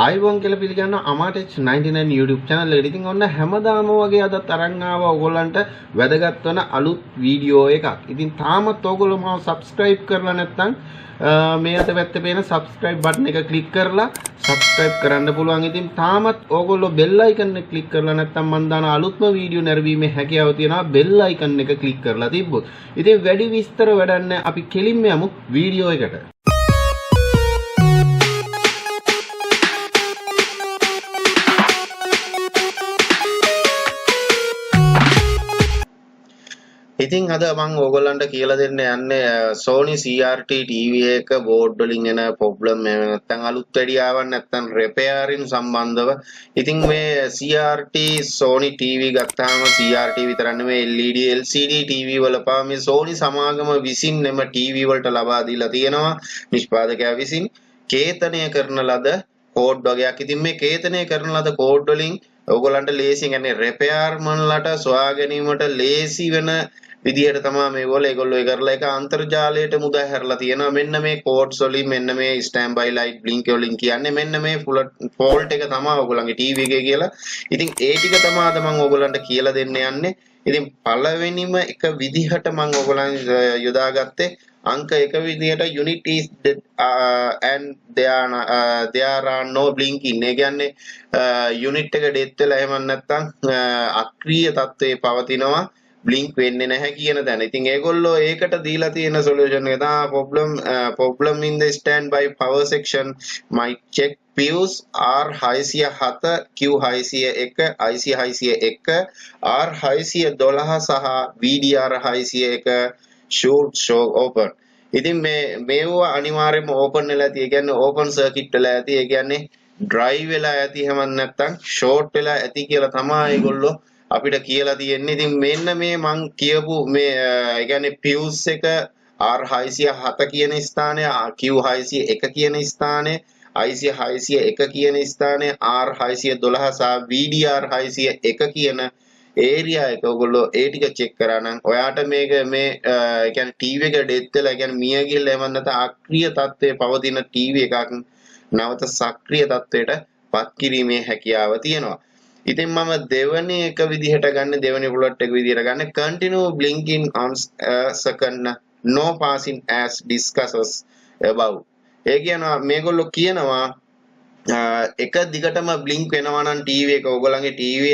ආයිබෝන් කියලා පිළිගන්න අමාටෙච් 99 YouTube channel එකට. ඉතින් ඔන්න හැමදාම වගේ අද තරන් ආවා ඔයගොල්ලන්ට වැදගත් වෙන අලුත් වීඩියෝ එකක්. ඉතින් තාමත් ඔයගොල්ලෝ මාව subscribe කරලා නැත්නම් මේ අත පැත්තේ පේන subscribe button එක click කරලා subscribe කරන්න පුළුවන්. ඉතින් තාමත් ඔයගොල්ලෝ bell icon එක click කරලා නැත්නම් මම දාන අලුත්ම වීඩියෝ නැරඹීමේ හැකියාව තියෙනවා bell icon එක click කරලා තිබ්බොත්. ඉතින් වැඩි විස්තර වැඩක් නැහැ. අපි කෙලින්ම යමු වීඩියෝ එකට. ඉතින් අද මම ඕගොල්ලන්ට කියලා දෙන්න යන්නේ Sony CRT TV එක බෝඩ් වලින් එන ප්‍රොබ්ලම් එහෙම නැත්නම් අලුත් වැඩි ආවක් නැත්නම් repairing සම්බන්ධව. ඉතින් මේ CRT Sony TV ගත්තාම CRT විතරක් නෙමෙයි LED LCD TV වල පවා මේ Sony සමාගම විසින් එම TV වලට ලබා දීලා තියෙනවා නිෂ්පාදකයා විසින් කේතනය කරන ලද කෝඩ් වගේක්. ඉතින් මේ කේතනය කරන ලද කෝඩ් වලින් ඕගොල්ලන්ට ලේසියෙන් يعني repair මන්ලට සොයා ගැනීමට ලේසි වෙන විදියට තමයි මේගොල්ලෝ ඒගොල්ලෝ කරලා ඒක අන්තර්ජාලයට මුදා හැරලා තියෙනවා. මෙන්න මේ කෝඩ්ස් වලින් මෙන්න මේ ස්ටෑන්ඩ් බයි ලයිට් බ්ලින්ක් වලින් කියන්නේ මෙන්න මේ ෆෝල්ට් එක තමයි ඕගොල්ලන්ගේ ටීවී එකේ කියලා. ඉතින් ඒ ටික තමයි අද මම ඕගොල්ලන්ට කියලා දෙන්න යන්නේ. ඉතින් පළවෙනිම එක විදිහට මම ඕගොල්ලන් යොදාගත්තේ අංක එක විදිහට unit is dead and there are no blinking. ඒ කියන්නේ unit එක death වෙලා එහෙම නැත්නම් අක්‍රීය තත්ත්වයේ පවතිනවා blink වෙන්නේ නැහැ කියන තැන. ඉතින් ඒගොල්ලෝ ඒකට දීලා තියෙන solution එක තමයි problem in the standby power section might check fuse R607 Q601 IC601 R612 සහ VDR601 should show open. ඉතින් මේව අනිවාර්යයෙන්ම open වෙලා ඇති. ඒ කියන්නේ open circuit වෙලා ඇති. ඒ කියන්නේ dry වෙලා ඇති හැම නැත්නම් short වෙලා ඇති කියලා තමයි ඒගොල්ලෝ අපිට කියලා තියෙන්නේ. ඉතින් මෙන්න මේ මං කියපු මේ ඒ කියන්නේ fuse එක R607 කියන ස්ථානය, Q601 කියන ස්ථානය, IC601 කියන ස්ථානය, R612 සහ VDR601 කියන ඒරියා එක ඔයගොල්ලෝ ඒ ටික චෙක් කරා නම් ඔයාට මේක මේ ඒ කියන්නේ ටීවී එක ඩෙත් වෙලා ඒ කියන්නේ මිය ගිහලා එමන් නැත්නම් අක්‍රීය තත්ත්වයේ පවතින ටීවී එකක් නැවත සක්‍රීය තත්ත්වයට පත් කිරීමේ හැකියාව තියෙනවා. ඉතින් මම දෙවෙනි එක විදිහට ගන්න දෙවෙනි plot එක විදිහට ගන්න continue blinking on second no passing as discusses above. ඒ කියනවා මේගොල්ලෝ කියනවා එක දිගටම blink වෙනවා නම් TV එක ඔයගොල්ලන්ගේ TV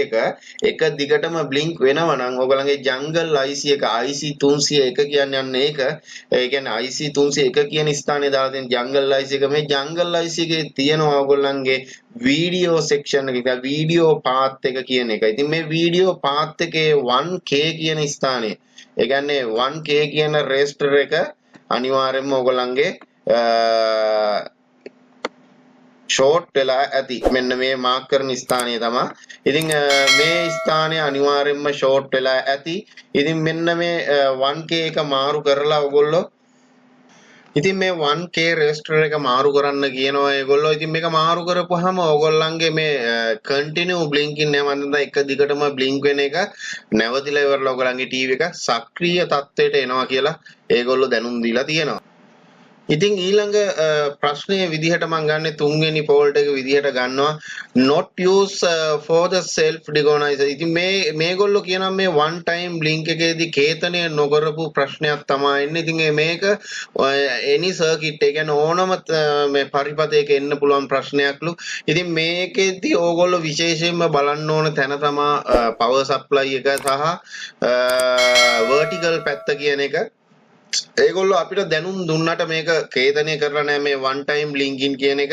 එක දිගටම blink වෙනවා නම් ඔයගොල්ලන්ගේ jungle IC එක IC301 කියන්නේ යන්නේ ඒක. ඒ කියන්නේ IC301 කියන ස්ථානයේ දාලා තියෙන jungle IC එක මේ jungle IC එකේ තියෙනවා ඔයගොල්ලන්ගේ video section එක video path එක කියන එක. ඉතින් මේ video path එකේ 1K කියන ස්ථානයේ ඒ කියන්නේ 1K කියන register එක අනිවාර්යයෙන්ම ඔයගොල්ලන්ගේ short වෙලා ඇති. මෙන්න මේ මාක් කරන ස්ථානය තමයි. ඉතින් මේ ස්ථානය අනිවාර්යයෙන්ම short වෙලා ඇති. ඉතින් මෙන්න මේ 1K එක මාරු කරලා ඔයගොල්ලෝ ඉතින් මේ 1K register එක මාරු කරන්න කියනවා ඒගොල්ලෝ. ඉතින් මේක මාරු කරපුවාම ඕගොල්ලන්ගේ මේ continue blinking නෑ මන්ද එක දිගටම blink වෙන එක නැවතිලා ඉවරලා ඕගොල්ලන්ගේ TV එක සක්‍රීය තත්ත්වයට එනවා කියලා ඒගොල්ලෝ දැනුම් දීලා තියෙනවා. ඉතින් ඊළඟ ප්‍රශ්නයේ විදිහට මම ගන්න තුන්වෙනි fault එක විදිහට ගන්නවා not use for the self diagnosis. ඉතින් මේගොල්ලෝ කියනවා මේ one time blink එකේදී කේතනය නොකරපු ප්‍රශ්නයක් තමයි ඉන්නේ. ඉතින් මේක any circuit එක කියන්නේ ඕනම මේ පරිපතයක එන්න පුළුවන් ප්‍රශ්නයක්ලු. ඉතින් මේකෙදී ඕගොල්ලෝ විශේෂයෙන්ම බලන්න ඕන තැන තමයි power supply එක සහ vertical පැත්ත කියන එක. ඒගොල්ලෝ අපිට දැනුම් දුන්නට මේක කේතනය කරලා නැහැ මේ one time blinking කියන එක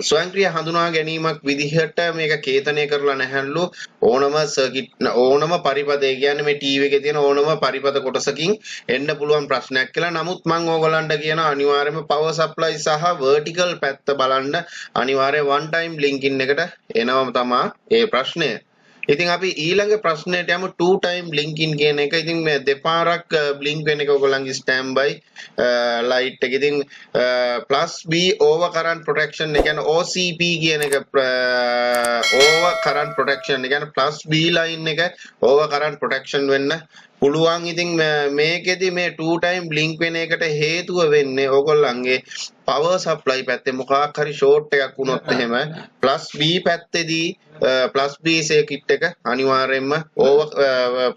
ස්වයංක්‍රීය හඳුනා ගැනීමක් විදිහට මේක කේතනය කරලා නැහැලු. ඕනම සර්කිට් ඕනම පරිපතේ කියන්නේ මේ TV එකේ තියෙන ඕනම පරිපත කොටසකින් එන්න පුළුවන් ප්‍රශ්නයක් කියලා. නමුත් මම ඕගොල්ලන්ට කියන අනිවාර්යයෙන්ම power supply සහ vertical පැත්ත බලන්න අනිවාර්යයෙන් one time blinking එකට එනවම තමයි ඒ ප්‍රශ්නය. ඉතින් අපි ඊළඟ ප්‍රශ්නයට යමු 2 time blinking කියන එක. ඉතින් මේ දෙපාරක් blink වෙන එක ඔයගොල්ලන්ගේ standby light එක. ඉතින් plus B over current protection ඒ කියන්නේ OCP කියන එක over current protection ඒ කියන්නේ plus B line එක over current protection වෙන්න පුළුවන්. ඉතින් මේකෙදි මේ 2 time blink වෙන එකට හේතුව වෙන්නේ ඕගොල්ලන්ගේ power supply පැත්තේ මොකක් හරි short එකක් වුණොත් එහෙම plus B පැත්තේදී plus B circuit එක අනිවාර්යයෙන්ම over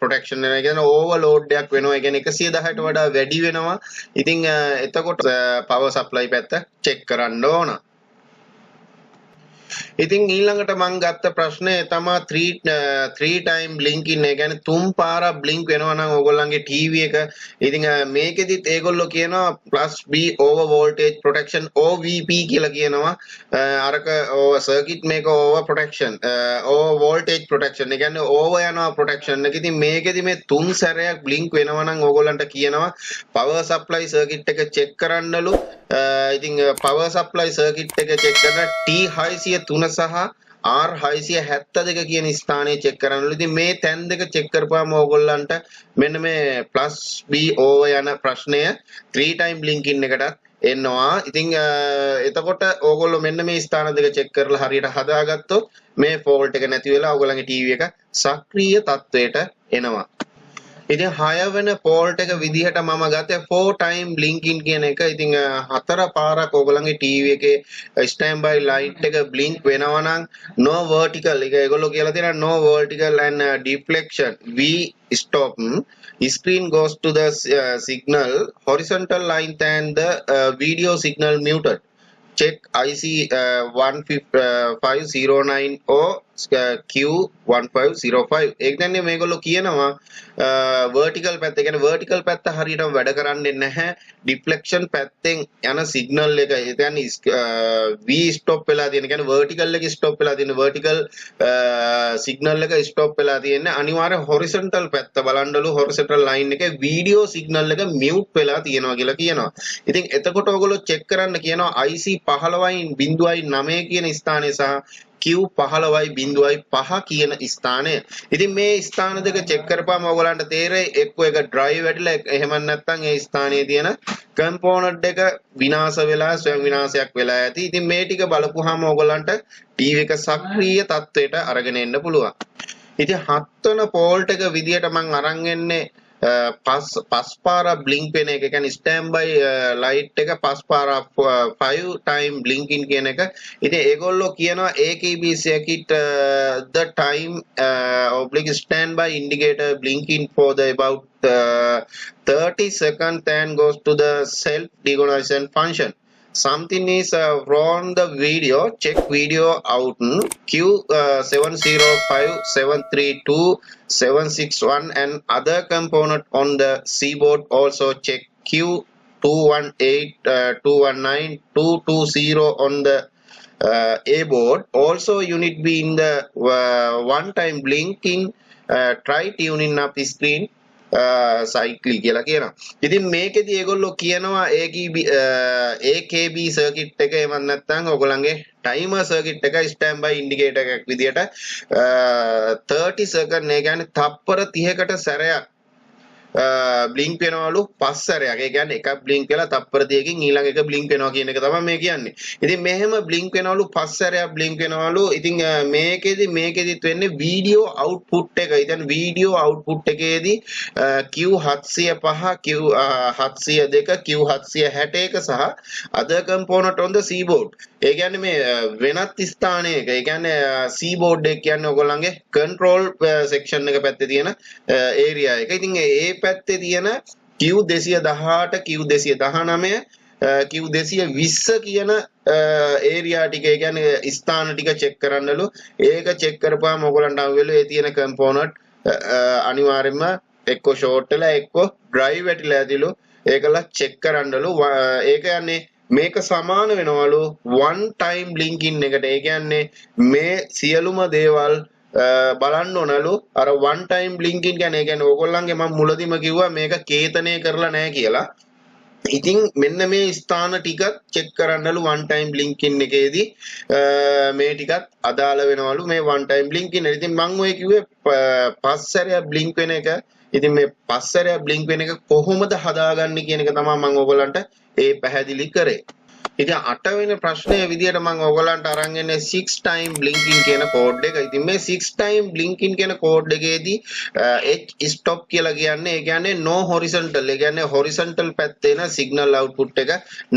protection වෙනවා. කියන overload එකක් වෙනවා. ඒ කියන්නේ 110ට වඩා වැඩි වෙනවා. ඉතින් එතකොට power supply පැත්ත check කරන්න ඕන. ඉතින් ඊළඟට මම ගත්ත ප්‍රශ්නේ තමයි 3 time blinking ඒ කියන්නේ තුන් පාරක් blink වෙනවා නම් ඕගොල්ලන්ගේ TV එක. ඉතින් මේකෙදිත් ඒගොල්ලෝ කියනවා plus B over voltage protection OVP කියලා කියනවා. අරක circuit මේක over protection over voltage protection ඒ කියන්නේ over යනවා protection එක. ඉතින් මේකෙදි මේ තුන් සැරයක් blink වෙනවා නම් ඕගොල්ලන්ට කියනවා power supply circuit එක check කරන්නලු. ඉතින් power supply circuit එක check කරන T603 සහ R672 කියන ස්ථානයේ check කරන්නලු. ඉතින් මේ තැන් දෙක check කරපුවාම ඕගොල්ලන්ට මෙන්න මේ plus B over යන ප්‍රශ්නය 3 time blinking එකටත් එනවා. ඉතින් එතකොට ඕගොල්ලෝ මෙන්න මේ ස්ථාන දෙක check කරලා හරියට හදාගත්තොත් මේ fault එක නැති වෙලා ඕගොල්ලන්ගේ TV එක සක්‍රීය තත්වයට එනවා. ඉතින් 6 වෙනි fault එක විදිහට මම ගත්තේ 4 time blinking කියන එක. ඉතින් හතර පාරක් ඕගොල්ලන්ගේ TV එකේ standby light එක blink වෙනවා නම් no vertical එක ඒගොල්ලෝ කියලා තියෙනවා no vertical and deflection V stop screen goes to the signal horizontal line and the video signal muted. Check IC 1509 or Q1505. ඒක දැන්නේ මේගොල්ලෝ කියනවා vertical පැත්ත. ඒ කියන්නේ vertical පැත්ත හරියටම වැඩ කරන්නේ නැහැ. deflection පැත්තෙන් යන signal එක. ඒ කියන්නේ V stop වෙලා තියෙන. ඒ කියන්නේ vertical එක stop වෙලා තියෙන. vertical signal එක stop වෙලා තියෙන්නේ. අනිවාර්ය horizontal පැත්ත බලන්නලු horizontal line එකේ video signal එක mute වෙලා තියෙනවා කියලා කියනවා. ඉතින් එතකොට ඔයගොල්ලෝ check කරන්න කියනවා IC 15.09 කියන ස්ථානයේ සහ Q15.5 කියන ස්ථානය. ඉතින් මේ ස්ථාන දෙක check කරපුවාම ඔයගලන්ට තේරෙයි එක්ක එක drive වැටිලා එහෙම නැත්නම් ඒ ස්ථානයේ තියෙන component එක විනාශ වෙලා ස්වයං විනාශයක් වෙලා ඇති. ඉතින් මේ ටික බලපුවාම ඔයගලන්ට TV එක සක්‍රීය තත්වයට අරගෙන එන්න පුළුවන්. ඉතින් 7 වෙනි fault එක විදියට මම අරන් එන්නේ පස් පාරක් blink වෙන එක. කියන්නේ standby light එක පස් පාරක් 5 time blinking කියන එක. ඉතින් ඒගොල්ලෝ කියනවා AKB circuit the time oblique standby indicator blinking for the about 30 seconds and goes to the self diagnostic function. Something is wrong the video. Check video out Q705732 and other component on the C board. Also check Q218219 on the A board. Also unit B in the one time blinking. Try tuning up the screen cycle කියලා කියනවා. ඉතින් මේකෙදි ඒගොල්ලෝ කියනවා AKB circuit එක එහෙම නැත්නම් ඔයගොල්ලන්ගේ timer circuit එක standby indicator එකක් විදියට 30 second ඒ කියන්නේ තප්පර 30කට සැරයක් blink වෙනවලු පස් සැරයක්. ඒ කියන්නේ එකක් blink වෙලා තප්පර 30කින් ඊළඟ එක blink වෙනවා කියන එක තමයි මේ කියන්නේ. ඉතින් මෙහෙම blink වෙනවලු පස් සැරයක් blink වෙනවලු. ඉතින් මේකෙදිත් වෙන්නේ video output එක. ඉතින් video output එකේදී Q705 Q702 Q761 සහ other component on the C board. ඒ කියන්නේ මේ වෙනත් ස්ථානයක ඒ කියන්නේ C board එක කියන්නේ ඔයගොල්ලන්ගේ control section එක පැත්තේ තියෙන area එක. ඉතින් ඒ පැත්තේ තියෙන Q218 Q219 Q220 කියන area ටික ඒ කියන්නේ ස්ථාන ටික check කරන්නලු. ඒක check කරපුවාම ඔයගොල්ලන්ට අහුවෙලු ඒ තියෙන component අනිවාර්යයෙන්ම එක්ක short වෙලා එක්ක dry වැටිලා ඇතිලු. ඒකලා check කරන්නලු. ඒක යන්නේ මේක සමාන වෙනවලු one time blinking එකට. ඒ කියන්නේ මේ සියලුම දේවල් බලන්න ඕනලු අර one time blinking කියන්නේ. ඒ කියන්නේ ඕගොල්ලන්ගේ මම මුලදීම කිව්වා මේක කේතනය කරලා නැහැ කියලා. ඉතින් මෙන්න මේ ස්ථාන ටිකත් චෙක් කරන්නලු one time blinking එකේදී මේ ටිකත් අදාළ වෙනවලු මේ one time blinking එක. ඉතින් මම ඔය කිව්වේ පස් සැරයක් blink වෙන එක. ඉතින් මේ පස් සැරයක් blink වෙන එක කොහොමද හදාගන්නේ කියන එක තමයි මම ඔයගලන්ට පැහැදිලි කරේ. ඉතින් 8 වෙනි ප්‍රශ්නයේ විදියට මම ඔයගලන්ට අරන් එන්නේ 6 time blinking කියන කෝඩ් එක. ඉතින් මේ 6 time blinking කියන කෝඩ් එකේදී H stop කියලා කියන්නේ ඒ කියන්නේ no horizontal. ඒ කියන්නේ horizontal පැත්තේ න signal output එක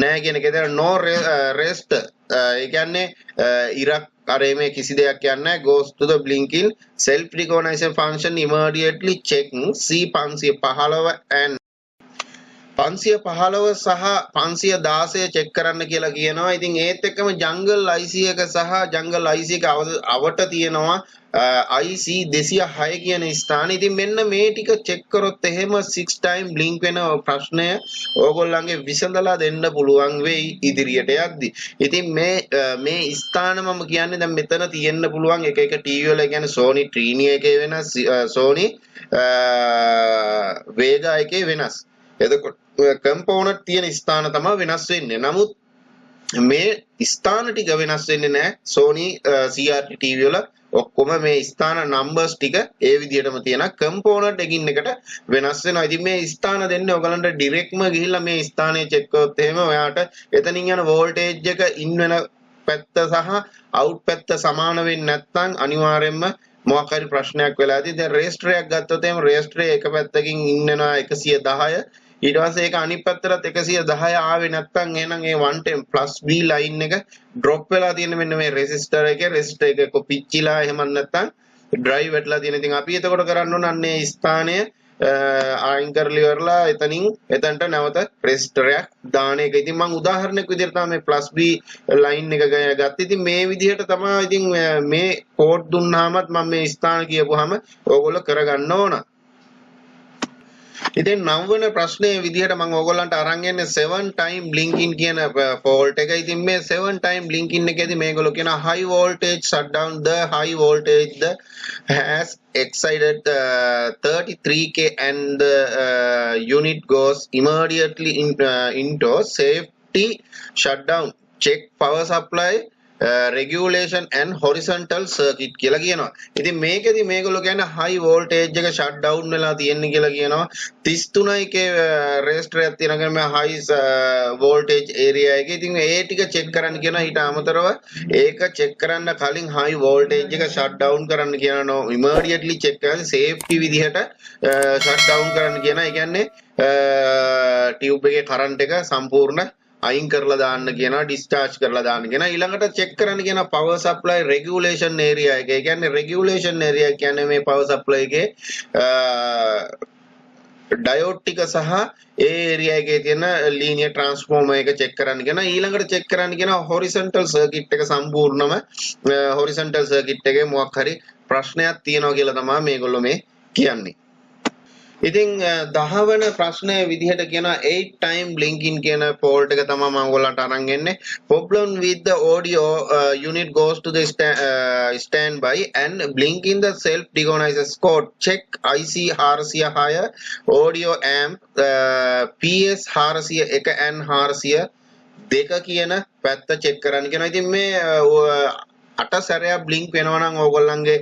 නෑ කියන එක. ඒතර no rest ඒ කියන්නේ ඉරක් අර මේ කිසි දෙයක් කියන්නේ goes to the blinking self recognition function immediately check C515 and 515 සහ 516 චෙක් කරන්න කියලා කියනවා. ඉතින් ඒත් එක්කම jungle IC එක සහ jungle IC එක අවට තියෙනවා IC 206 කියන ස්ථානේ. ඉතින් මෙන්න මේ ටික චෙක් කරොත් එහෙම 6 time blink වෙන ප්‍රශ්නය ඕගොල්ලන්ගේ විසඳලා දෙන්න පුළුවන් වෙයි ඉදිරියට යද්දි. ඉතින් මේ ස්ථාන මම කියන්නේ දැන් මෙතන තියෙන්න පුළුවන් එක එක TV වල කියන්නේ Sony Trini එකේ වෙනස්, Sony Vega එකේ වෙනස්. එතකොට කම්පෝනන්ට් තියෙන ස්ථාන තමයි වෙනස් වෙන්නේ. නමුත් මේ ස්ථාන ටික වෙනස් වෙන්නේ නැහැ. Sony CRT TV වල ඔක්කොම මේ ස්ථාන නම්බර්ස් ටික ඒ විදිහටම තියෙනවා. කම්පෝනන්ට් එකින් එකට වෙනස් වෙනවා. ඉතින් මේ ස්ථාන දෙන්නේ ඔයගලන්ට ඩිරෙක්ට්ම ගිහිල්ලා මේ ස්ථානයේ චෙක් කරොත් එහෙම ඔයාට එතනින් යන වෝල්ටේජ් එක ඉන් වෙන පැත්ත සහ අවුට් පැත්ත සමාන වෙන්නේ නැත්නම් අනිවාර්යයෙන්ම මොකක් හරි ප්‍රශ්නයක් වෙලා ඇති. දැන් රේස්ටර් එකක් ගත්තොත් එහෙම රේස්ටර් එක පැත්තකින් ඉන් වෙනවා 110. ඊට පස්සේ ඒක අනිත් පැත්තට 110 ආවේ නැත්නම් එහෙනම් ඒ 110 plus B line එක drop වෙලා තියෙන මෙන්න මේ resistor එකේ එක පිච්චිලා එහෙම නැත්නම් drive වෙట్లా තියෙන. ඉතින් අපි එතකොට කරන්න ඕන අන්නේ ස්ථානය අයින් කරලා ඉවරලා එතනට නැවත resistor එකක් දාන එක. ඉතින් මම උදාහරණයක් විදිහට තමයි මේ plus B line එක ගත්තේ. ඉතින් මේ විදිහට තමයි ඉතින් මේ කෝඩ් දුන්නාමත් මම මේ ස්ථාන කියපුවාම ඕගොල්ලෝ කරගන්න ඕන. ඉතින් 9 වෙනි ප්‍රශ්නයේ විදිහට මම ඕගොල්ලන්ට අරන් යන්නේ 7 time blinking කියන fault එක. ඉතින් මේ 7 time blinking එකේදී මේගොල්ලෝ කියන high voltage shutdown the high voltage the has excited 33k and the unit goes immediately into safety shutdown check power supply regulation and horizontal circuit කියලා කියනවා. ඉතින් මේකෙදි මේගොල්ලෝ කියන්නේ high voltage එක shut down වෙලා තියෙන්නේ කියලා කියනවා. 33k resistor එකක් තියෙනවා මේ high voltage area එකේ. ඉතින් ඒ ටික check කරන්න කියනවා. ඊට අමතරව ඒක check කරන්න කලින් high voltage එක shut down කරන්න කියනවා. immediately check කරන්න safety විදිහට shut down කරන්න කියනවා. ඒ කියන්නේ tube එකේ current එක සම්පූර්ණ අයින් කරලා දාන්න කියනවා, discharge කරලා දාන්න කියනවා. ඊළඟට check කරන්න කියනවා power supply regulation area එක. ඒ කියන්නේ regulation area කියන්නේ මේ power supply එකේ diode ටික සහ ඒ area එකේ තියෙන linear transformer එක check කරන්න කියනවා. ඊළඟට check කරන්න කියනවා horizontal circuit එක සම්පූර්ණම horizontal circuit එකේ මොකක් හරි ප්‍රශ්නයක් තියෙනවා කියලා තමයි මේගොල්ලෝ මේ කියන්නේ. ඉතින් 10 වෙනි ප්‍රශ්නයේ විදිහට කියනවා 8 time blinking කියන fault එක තමයි මම ඔයගොල්ලන්ට අරන් එන්නේ. Problem with the audio unit goes to the standby and blinking the self recognizes code check IC 406 audio amp PS 401 and 402 කියන පැත්ත check කරන්න කියනවා. ඉතින් මේ 8 සැරයක් blink වෙනවා නම් ඕගොල්ලන්ගේ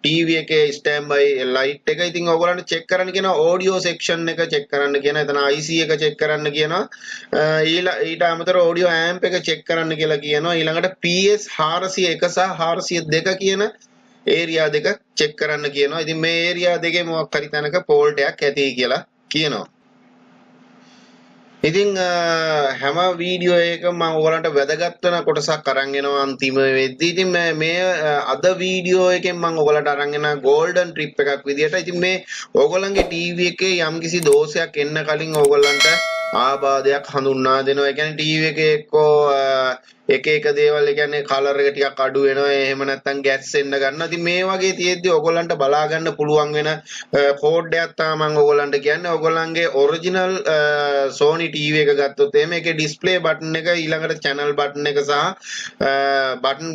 TV එකේ standby light එක. ඉතින් ඕගොල්ලන්ට check කරන්න කියනවා audio section එක check කරන්න කියනවා. එතන IC එක check කරන්න කියනවා. ඊට අමතරව audio amp එක check කරන්න කියලා කියනවා. ඊළඟට PS 401 සහ 402 කියන area දෙක check කරන්න කියනවා. ඉතින් මේ area දෙකේ මොකක් හරි තැනක fault එකක් ඇති කියලා කියනවා. ඉතින් හැම වීඩියෝ එකකම මම ඔයගලන්ට වැදගත් වෙන කොටසක් අරන් එනවා අන්තිම වෙද්දී. ඉතින් මේ අද වීඩියෝ එකෙන් මම ඔයගලන්ට අරන් එන golden trip එකක් විදියට. ඉතින් මේ ඔයගලන්ගේ TV එකේ යම්කිසි දෝෂයක් එන්න කලින් ඔයගලන්ට ආබාධයක් හඳුන්වා දෙනවා. ඒ කියන්නේ TV එකේ එක්කෝ එක දේවල්, ඒ කියන්නේ කලර් එක ටිකක් අඩු වෙනවා, එහෙම නැත්නම් ගැස්සෙන්න ගන්නවා. ඉතින් මේ වගේ තියෙද්දි ඔයගලන්ට බලා ගන්න පුළුවන් වෙන කෝඩ් එකක් තමයි මම ඔයගලන්ට කියන්නේ. ඔයගලන්ගේ ඔරිජිනල් Sony TV එක ගත්තොත් එහෙම ඒකේ ඩිස්ප්ලේ බටන් එක, ඊළඟට channel බටන් එක සහ බටන්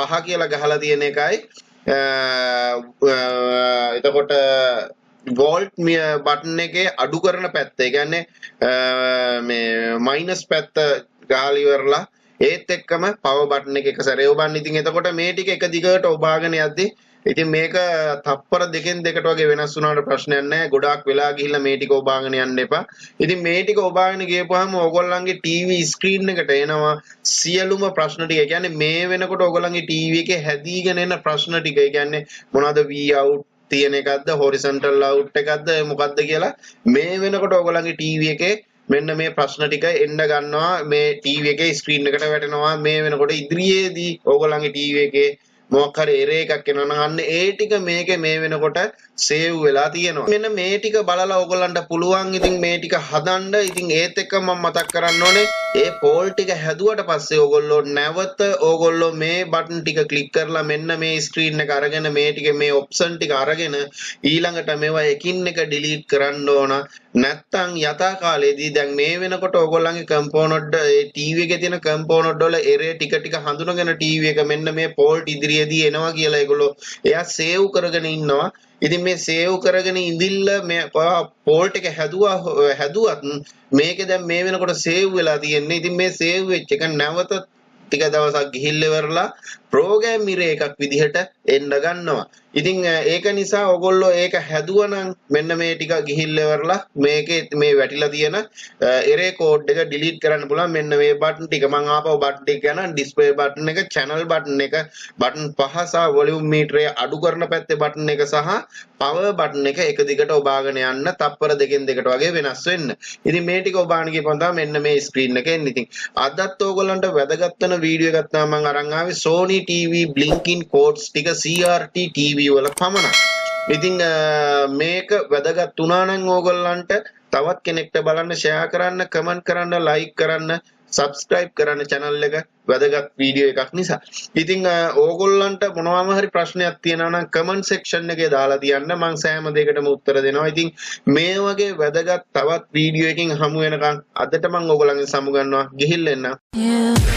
5 කියලා ගහලා තියෙන එකයි එතකොට වෝල්ට් බටන් එකේ අඩු කරන පැත්ත. ඒ කියන්නේ මේ මයිනස් පැත්ත ගහලා ඉවරලා ඒත් එක්කම පවර් බටන් එක එක සැරේ ඔබන්න. ඉතින් එතකොට මේ ටික එක දිගට ඔබාගෙන යද්දි ඉතින් මේක තප්පර දෙකෙන් දෙකට වගේ වෙනස් වුණාට ප්‍රශ්නයක් නැහැ. ගොඩාක් වෙලා ගිහිල්ලා මේ ටික ඔබාගෙන යන්න එපා. ඉතින් මේ ටික ඔබාගෙන ගියපුවාම ඕගොල්ලන්ගේ ටීවී ස්ක්‍රීන් එකට එනවා සියලුම ප්‍රශ්න ටික. ඒ කියන්නේ මේ වෙනකොට ඕගොල්ලන්ගේ ටීවී එකේ හැදීගෙන එන ප්‍රශ්න ටික. ඒ කියන්නේ මොනවද V out තියෙන එකක්ද horizontal out එකක්ද මොකක්ද කියලා මේ වෙනකොට ඕගොල්ලන්ගේ ටීවී එකේ මෙන්න මේ ප්‍රශ්න ටික එන්න ගන්නවා. මේ ටීවී එකේ ස්ක්‍රීන් එකට වැටෙනවා. මේ වෙනකොට ඉදිරියේදී ඕගොල්ලන්ගේ ටීවී එකේ මොකක් හරි error එකක් එනවා නම් අන්න ඒ ටික මේකේ මේ වෙනකොට සේව් වෙලා තියෙනවා. මෙන්න මේ ටික බලලා ඕගොල්ලන්ට පුළුවන් ඉතින් මේ ටික හදන්න. ඉතින් ඒත් එක්ක මම මතක් කරන්න ඕනේ ඒ පෝල් ටික හැදුවට පස්සේ ඕගොල්ලෝ නැවත ඕගොල්ලෝ මේ බටන් ටික ක්ලික් කරලා මෙන්න මේ ස්ක්‍රීන් එක අරගෙන මේ ටික මේ ඔප්ෂන් ටික අරගෙන ඊළඟට මේවා එකින් එක ඩිලීට් කරන්න ඕන. නැත්තම් යථා කාලයේදී දැන් මේ වෙනකොට ඕගොල්ලන්ගේ කම්පෝනන්ට් ඒ ටීවී එකේ තියෙන කම්පෝනන්ට් වල error ටික ටික හඳුනගෙන ටීවී එක මෙන්න මේ පෝල්ට් ඉදිරියේදී එනවා කියලා ඒගොල්ලෝ එයා සේව් කරගෙන ඉන්නවා. ඉතින් මේ සේව් කරගෙන ඉඳිල්ල මේ පෝල්ට් එක හැදුවත් මේකේ දැන් මේ වෙනකොට සේව් වෙලා තියෙන්නේ. ඉතින් මේ සේව් වෙච්ච එක නැවත ටික දවසක් ගිහිල්ලා ඉවරලා ප්‍රෝග්‍රෑම් ඉරේ එකක් විදිහට එන්න ගන්නවා. ඉතින් ඒක නිසා ඔයගොල්ලෝ ඒක හැදුවනම් මෙන්න මේ ටික ගිහිල්ලා ඉවරලා මේකේ මේ වැටිලා තියෙන error code එක delete කරන්න පුළුවන්. මෙන්න මේ බටන් ටික මම ආපහු බටන් ටික ගන්න display බටන් එක, channel බටන් එක, බටන් 5 සහ volume meter අඩු කරන පැත්තේ බටන් එක සහ power බටන් එක එක දිගට ඔබාගෙන යන්න තප්පර දෙකෙන් දෙකට වගේ වෙනස් වෙන්න. ඉතින් මේ ටික ඔබාගෙන ගියපන් තමයි මෙන්න මේ screen එක එන්නේ. ඉතින් අදත් ඕගොල්ලන්ට වැදගත් වෙන වීඩියෝ එකක් තමයි මම අරන් ආවේ Sony TV blinking codes ටික CRT TV වල පමණක්. ඉතින් මේක වැදගත් වුණා නම් ඕගොල්ලන්ට තවත් කෙනෙක්ට බලන්න share කරන්න, comment කරන්න, like කරන්න, subscribe කරන්න channel එක වැදගත් වීඩියෝ එකක් නිසා. ඉතින් ඕගොල්ලන්ට මොනවාම හරි ප්‍රශ්නයක් තියෙනවා නම් comment section එකේ දාලා තියන්න. මම සෑම දෙයකටම උත්තර දෙනවා. ඉතින් මේ වගේ වැදගත් තවත් වීඩියෝ එකකින් හමු වෙනකන් අදට මම ඕගොල්ලන්ගෙන් සමු ගන්නවා. ගිහිල්ලා එන්න.